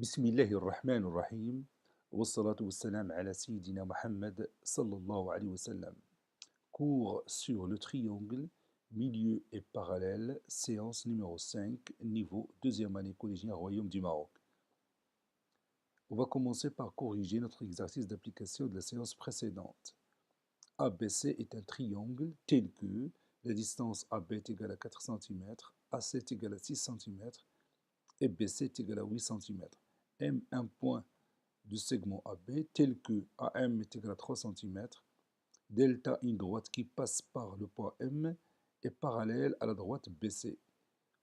بسم الله الرحمن الرحيم والصلاة والسلام على سيدنا Mohammed sallallahu alayhi wa sallam. Cours sur le triangle, milieu et parallèle, séance numéro 5, niveau deuxième année collégien Royaume du Maroc. On va commencer par corriger notre exercice d'application de la séance précédente. ABC est un triangle tel que la distance AB est égale à 4 cm, AC est égale à 6 cm et BC est égale à 8 cm. M un point du segment AB tel que AM est égal à 3 cm, delta une droite qui passe par le point M est parallèle à la droite BC.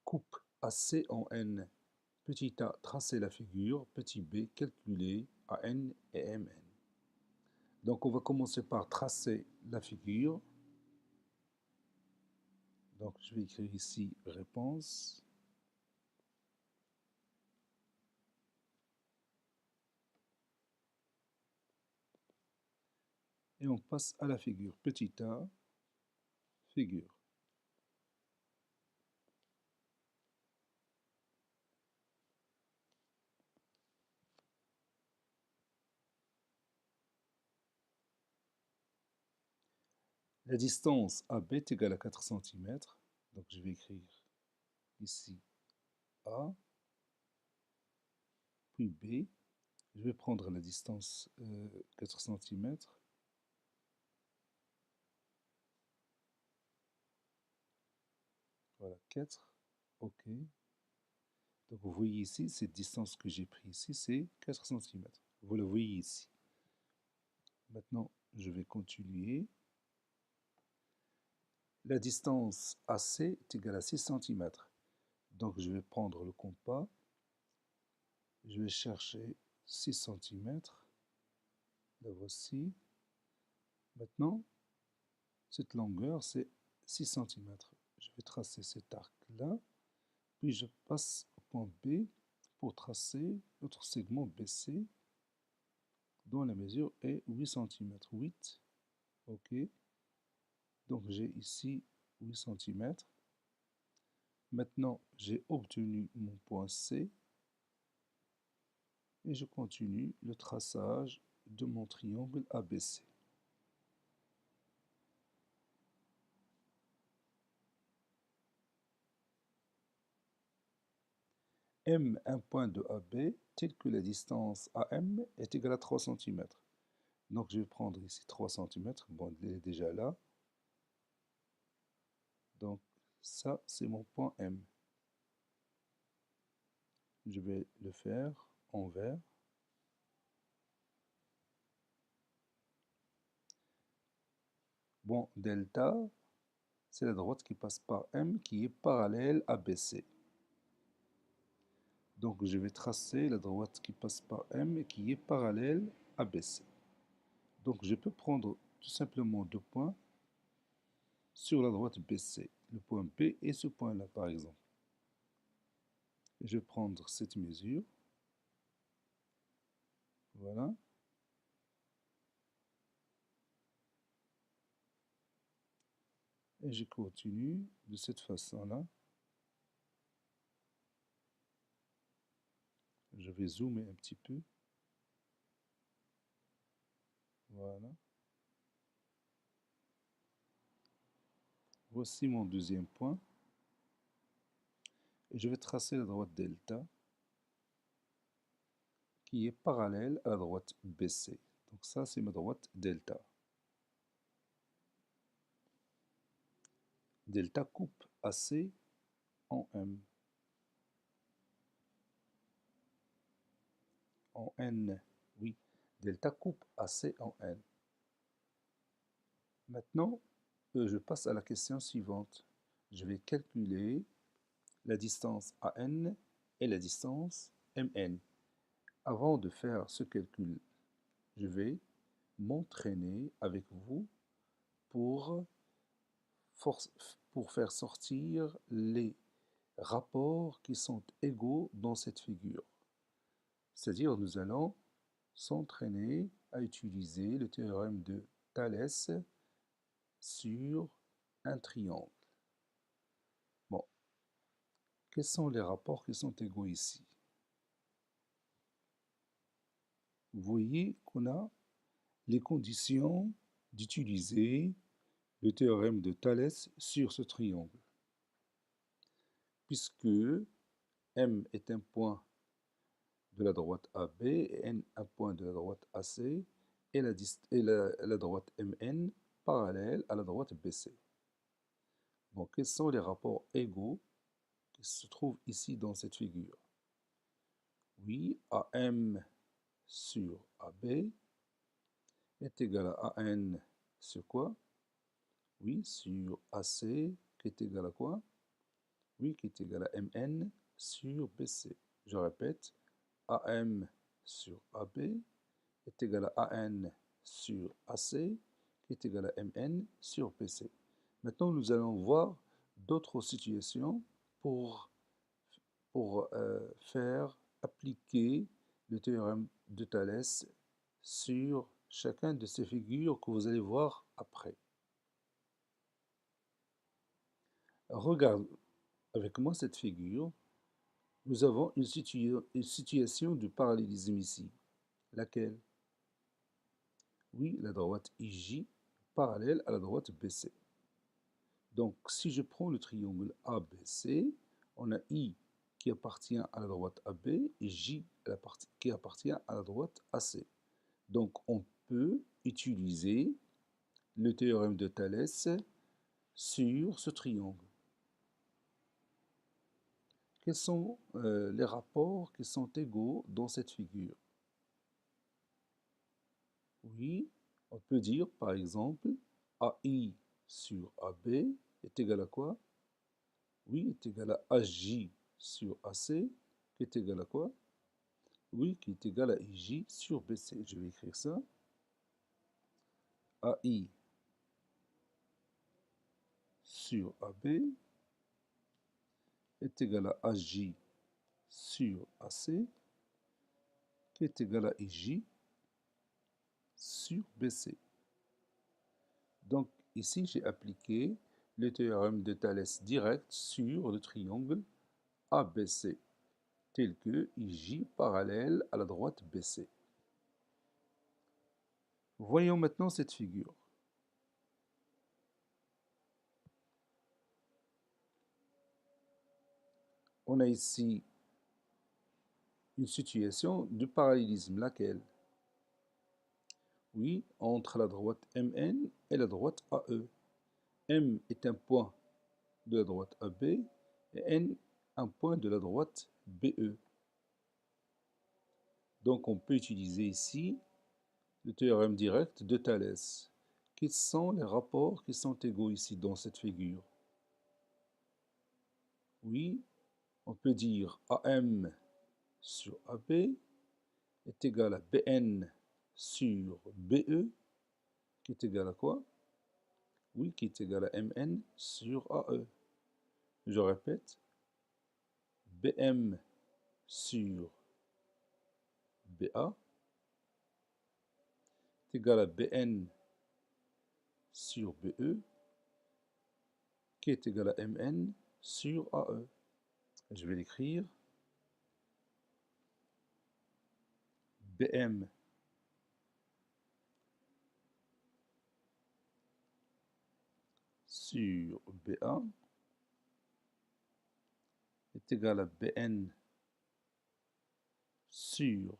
Coupe AC en N. Petit a, tracer la figure. Petit b, calculer AN et MN. Donc on va commencer par tracer la figure. Donc je vais écrire ici réponse. Et on passe à la figure. Petit a, figure. La distance AB est égale à 4 cm. Donc je vais écrire ici A, puis B. Je vais prendre la distance 4 cm. Voilà, 4. OK. Donc vous voyez ici, cette distance que j'ai prise ici, c'est 4 cm. Vous le voyez ici. Maintenant, je vais continuer. La distance AC est égale à 6 cm. Donc je vais prendre le compas. Je vais chercher 6 cm. La voici. Maintenant, cette longueur, c'est 6 cm. Je vais tracer cet arc-là. Puis je passe au point B pour tracer notre segment BC dont la mesure est 8 cm. 8, ok. Donc j'ai ici 8 cm. Maintenant j'ai obtenu mon point C et je continue le traçage de mon triangle ABC. M, un point de AB, tel que la distance AM est égale à 3 cm. Donc je vais prendre ici 3 cm. Bon, il est déjà là. Donc ça, c'est mon point M. Je vais le faire en vert. Bon, delta, c'est la droite qui passe par M qui est parallèle à BC. Donc je vais tracer la droite qui passe par M et qui est parallèle à BC. Donc je peux prendre tout simplement deux points sur la droite BC, le point B et ce point-là par exemple. Je vais prendre cette mesure. Voilà. Et je continue de cette façon-là. Je vais zoomer un petit peu. Voilà. Voici mon deuxième point. Et je vais tracer la droite delta qui est parallèle à la droite BC. Donc ça, c'est ma droite delta. Delta coupe AC en M. En N, oui. Delta coupe AC en N. Maintenant, je passe à la question suivante. Je vais calculer la distance AN et la distance MN. Avant de faire ce calcul, je vais m'entraîner avec vous pour, pour faire sortir les rapports qui sont égaux dans cette figure. C'est-à-dire, nous allons s'entraîner à utiliser le théorème de Thalès sur un triangle. Bon, quels sont les rapports qui sont égaux ici? vous voyez qu'on a les conditions d'utiliser le théorème de Thalès sur ce triangle. Puisque M est un point de la droite AB et N un point de la droite AC et la droite MN parallèle à la droite BC. Bon, quels sont les rapports égaux qui se trouvent ici dans cette figure? Oui, AM sur AB est égal à AN sur quoi? Oui, sur AC qui est égal à quoi? Oui, qui est égal à MN sur BC. Je répète, AM sur AB est égal à AN sur AC qui est égal à MN sur BC. Maintenant, nous allons voir d'autres situations pour faire appliquer le théorème de Thalès sur chacun de ces figures que vous allez voir après. Regarde avec moi cette figure. Nous avons une situation de parallélisme ici. Laquelle? Oui, la droite IJ parallèle à la droite BC. Donc, si je prends le triangle ABC, on a I qui appartient à la droite AB et J qui appartient à la droite AC. Donc, on peut utiliser le théorème de Thalès sur ce triangle. Quels sont les rapports qui sont égaux dans cette figure? Oui, on peut dire par exemple AI sur AB est égal à quoi? Oui, est égal à AJ sur AC qui est égal à quoi? Oui, qui est égal à IJ sur BC. Je vais écrire ça. AI sur AB est égal à AJ sur AC qui est égal à IJ sur BC. Donc ici, j'ai appliqué le théorème de Thalès direct sur le triangle ABC, tel que IJ parallèle à la droite BC. Voyons maintenant cette figure. On a ici une situation de parallélisme, laquelle? Oui, entre la droite MN et la droite AE. M est un point de la droite AB et N un point de la droite BE. Donc on peut utiliser ici le théorème direct de Thalès. Quels sont les rapports qui sont égaux ici dans cette figure? Oui, on peut dire AM sur AB est égal à BN sur BE, qui est égal à quoi? Oui, qui est égal à MN sur AE. Je répète, BM sur BA est égal à BN sur BE, qui est égal à MN sur AE. Je vais l'écrire. BM sur BA est égal à BN sur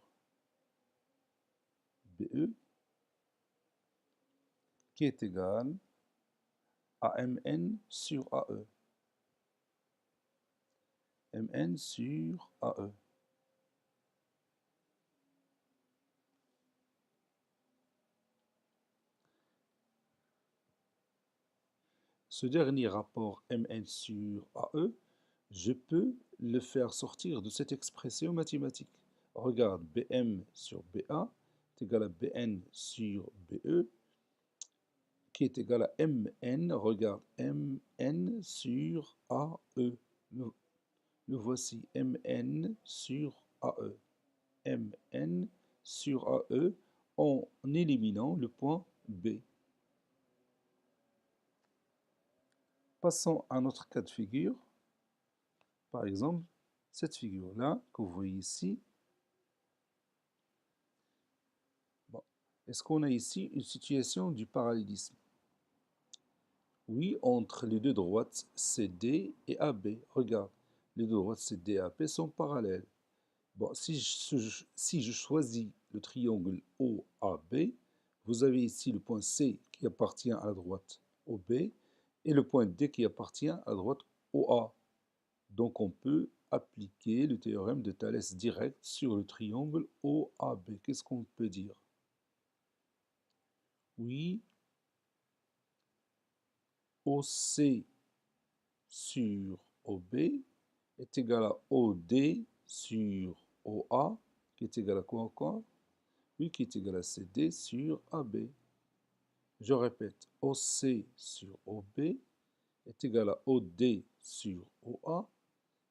BE, qui est égal à MN sur AE. MN sur AE. Ce dernier rapport MN sur AE, je peux le faire sortir de cette expression mathématique. Regarde, BM sur BA est égal à BN sur BE, qui est égal à MN. Regarde, MN sur AE. Le voici, MN sur AE. MN sur AE en éliminant le point B. Passons à un autre cas de figure. Par exemple, cette figure-là que vous voyez ici, Est-ce qu'on a ici une situation du parallélisme? Oui, entre les deux droites CD et AB. Regarde, les deux droites CD et AB sont parallèles. Bon, si je choisis le triangle OAB, vous avez ici le point C qui appartient à la droite OB et le point D qui appartient à la droite OA. Donc on peut appliquer le théorème de Thalès direct sur le triangle OAB. Qu'est-ce qu'on peut dire? Oui, OC sur OB est égal à OD sur OA, qui est égal à quoi encore? Oui, qui est égal à CD sur AB. Je répète, OC sur OB est égal à OD sur OA,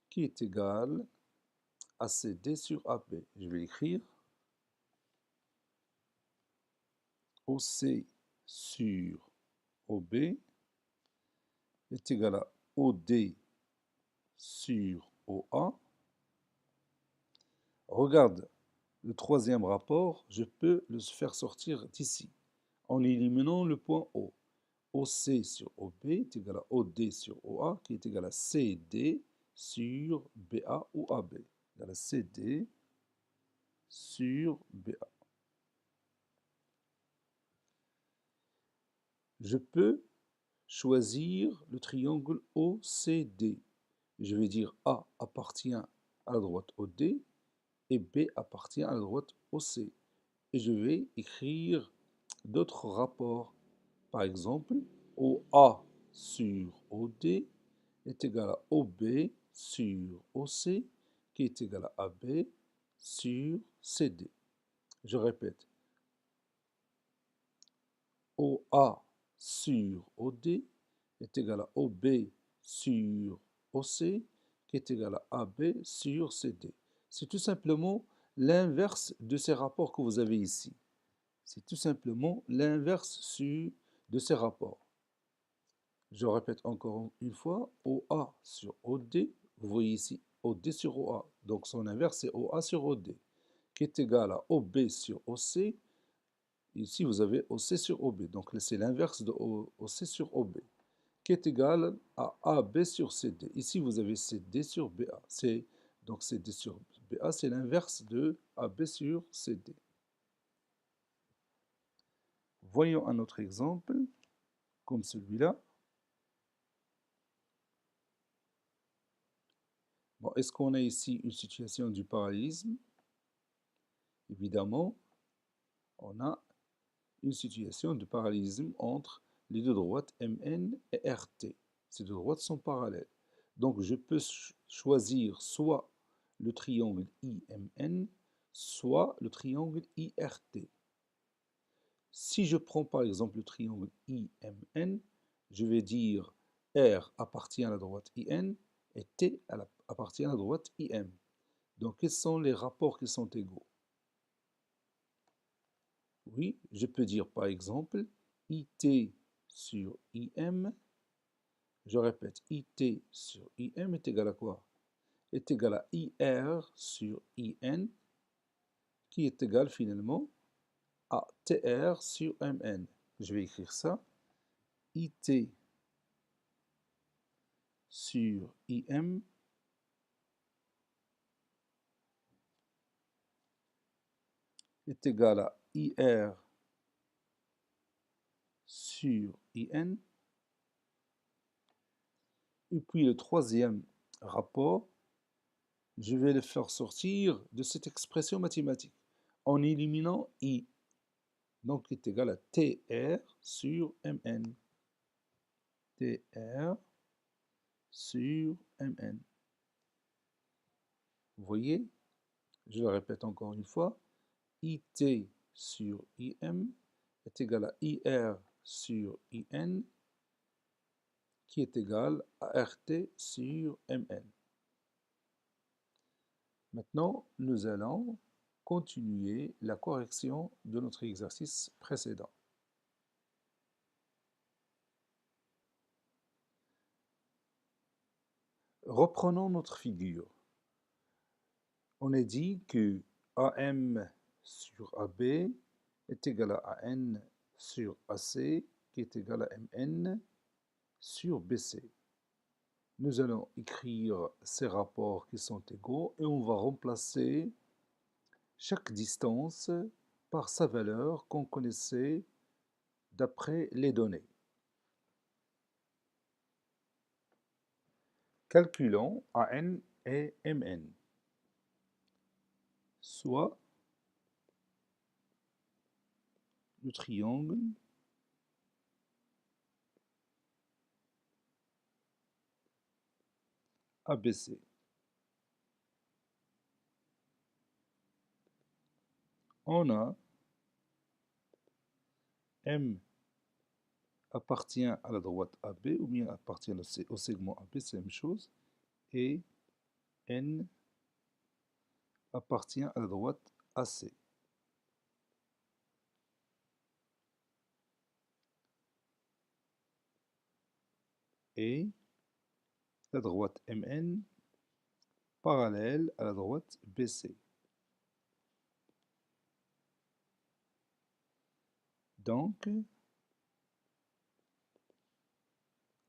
qui est égal à CD sur AB. Je vais l'écrire. OC sur OB est égal à OD sur OA. Regarde le troisième rapport, je peux le faire sortir d'ici en éliminant le point O. OC sur OB est égal à OD sur OA qui est égal à CD sur BA ou AB. Égal à CD sur BA. Je peux choisir le triangle OCD. Je vais dire A appartient à la droite OD et B appartient à la droite OC. Et je vais écrire d'autres rapports. Par exemple, OA sur OD est égal à OB sur OC qui est égal à AB sur CD. Je répète, OA sur OD est égal à OB sur OC qui est égal à AB sur CD. C'est tout simplement l'inverse de ces rapports que vous avez ici. C'est tout simplement l'inverse de ces rapports. Je répète encore une fois, OA sur OD, vous voyez ici OD sur OA, donc son inverse c'est OA sur OD, qui est égal à OB sur OC. Ici vous avez OC sur OB, donc c'est l'inverse de OC sur OB, qui est égal à AB sur CD. Ici vous avez CD sur BA, donc CD sur BA c'est l'inverse de AB sur CD. Voyons un autre exemple, comme celui-là. Bon, est-ce qu'on a ici une situation du parallélisme? Évidemment, on a une situation de parallélisme entre les deux droites MN et RT. Ces deux droites sont parallèles. Donc je peux choisir soit le triangle IMN, soit le triangle IRT. Si je prends par exemple le triangle IMN, je vais dire R appartient à la droite IN et T appartient à la droite IM. Donc quels sont les rapports qui sont égaux? Oui, je peux dire par exemple IT sur IM. Je répète, IT sur IM est égal à quoi? Est égal à IR sur IN, qui est égal finalement à TR sur MN. Je vais écrire ça. IT sur IM est égal à IR sur IN. Et puis le troisième rapport, je vais le faire sortir de cette expression mathématique en éliminant I. Donc, il est égal à TR sur MN. TR sur MN. Vous voyez? Je le répète encore une fois. IT sur IM est égal à IR sur IN qui est égal à RT sur MN. Maintenant, nous allons continuer la correction de notre exercice précédent. Reprenons notre figure. On a dit que AM sur AB est égal à AN sur AC qui est égal à MN sur BC. Nous allons écrire ces rapports qui sont égaux et on va remplacer chaque distance par sa valeur qu'on connaissait d'après les données. Calculons AN et MN, soit le triangle ABC. On a M appartient à la droite AB ou bien appartient au segment AB, c'est la même chose, et N appartient à la droite AC. Et la droite MN parallèle à la droite BC. Donc,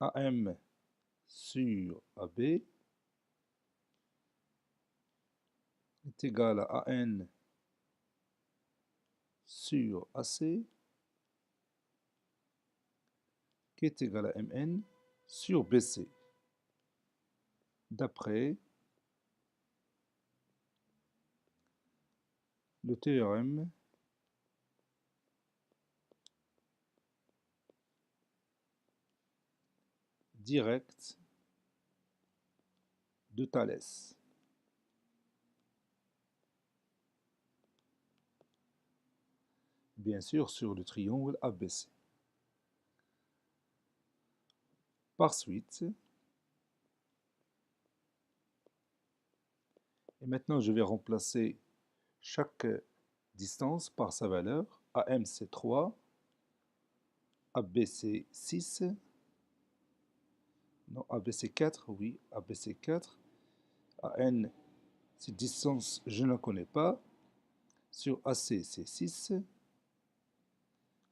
AM sur AB est égal à AN sur AC qui est égal à MN sur BC. D'après le théorème direct de Thalès. Bien sûr sur le triangle ABC. Par suite, et maintenant je vais remplacer chaque distance par sa valeur. AM c'est 3, AB c'est 6, non AB c'est 4, oui, AB c'est 4, AN cette distance je ne la connais pas, sur AC c'est 6,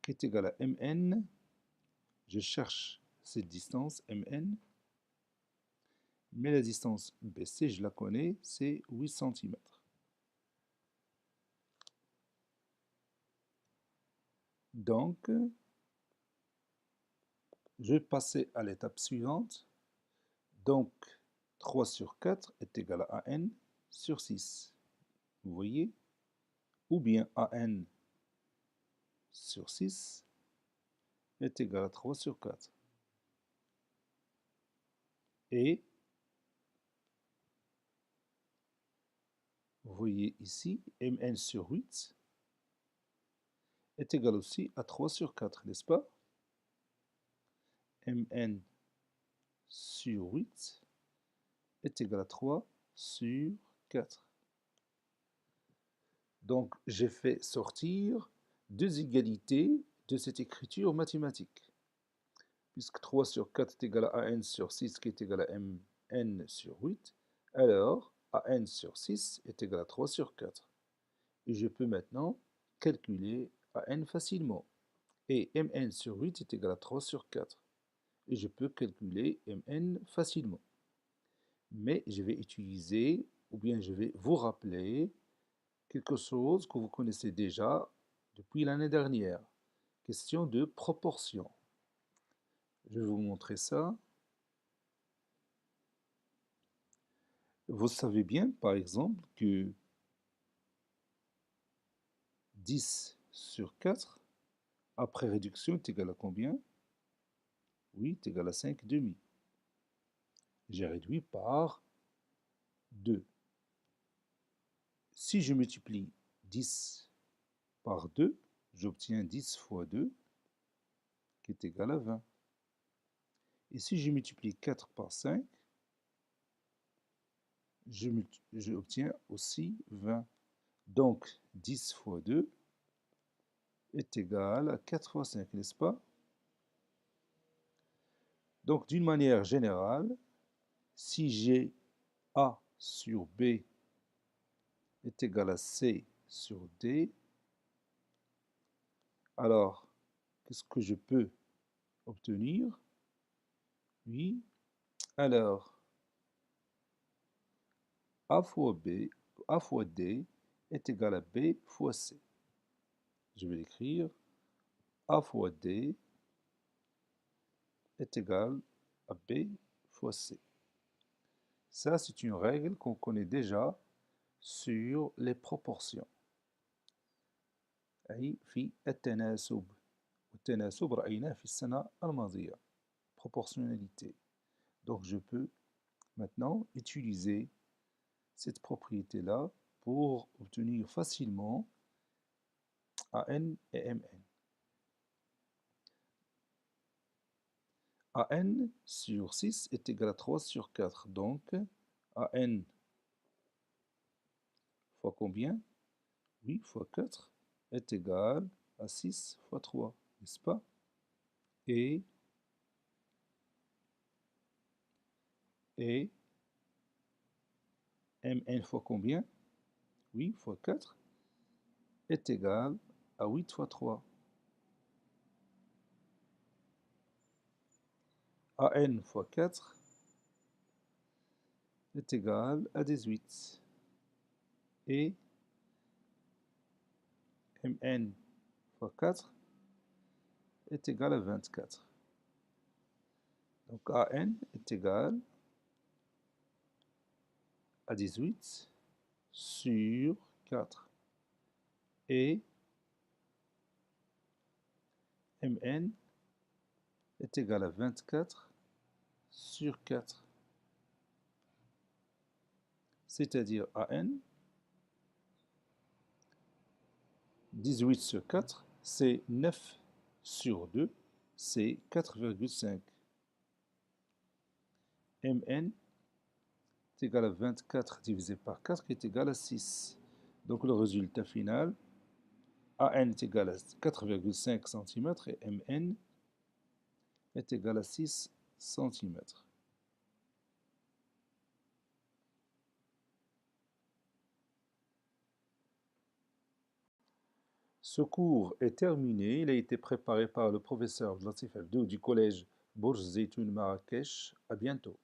qui est égal à MN, je cherche cette distance MN, mais la distance BC je la connais, c'est 8 cm. Donc, je vais passer à l'étape suivante. Donc, 3 sur 4 est égal à AN sur 6. Vous voyez? Ou bien AN sur 6 est égal à 3 sur 4. Et, vous voyez ici, MN sur 8 est égal aussi à 3 sur 4, n'est-ce pas? MN sur 8 est égal à 3 sur 4. Donc, j'ai fait sortir deux égalités de cette écriture mathématique. Puisque 3 sur 4 est égal à AN sur 6 qui est égal à MN sur 8, alors AN sur 6 est égal à 3 sur 4. Et je peux maintenant calculer AN facilement. Et MN sur 8 est égal à 3 sur 4. Et je peux calculer MN facilement. Mais je vais utiliser, ou bien je vais vous rappeler, quelque chose que vous connaissez déjà depuis l'année dernière. Question de proportion. Je vais vous montrer ça. Vous savez bien, par exemple, que 10 sur 4, après réduction, est égal à combien? Oui, est égal à 5 demi. J'ai réduit par 2. Si je multiplie 10 par 2, j'obtiens 10 fois 2, qui est égal à 20. Et si je multiplie 4 par 5, j'obtiens aussi 20. Donc, 10 fois 2 est égal à 4 fois 5, n'est-ce pas? Donc, d'une manière générale, si j'ai A sur B est égal à C sur D, Alors, qu'est-ce que je peux obtenir? Oui. Alors, A fois B, A fois D est égal à B fois C. Je vais l'écrire. A fois D est égal à B fois C. Ça, c'est une règle qu'on connaît déjà sur les proportions. أي في التناسب. والتناسب رأيناه في السنة الماضية. Proportionnalité. Donc je peux maintenant utiliser cette propriété-là pour obtenir facilement AN et MN. AN sur 6 est égal à 3 sur 4. Donc AN fois combien? Oui, fois 4 est égal à 6 fois 3, n'est-ce pas? Et MN fois combien? Oui, fois 4 est égal à 8 fois 3. AN fois 4 est égal à 18. Et MN fois 4 est égal à 24. Donc AN est égal à 18 sur 4. Et MN est égal à 24 sur 4. C'est-à-dire AN, 18 sur 4, c'est 9 sur 2, c'est 4,5. MN est égal à 24 divisé par 4 qui est égal à 6. Donc le résultat final, AN est égal à 4,5 cm et MN est égal à 6 cm. Ce cours est terminé. Il a été préparé par le professeur Latif Abdou du collège Bourj Zeytoun Marrakech. À bientôt.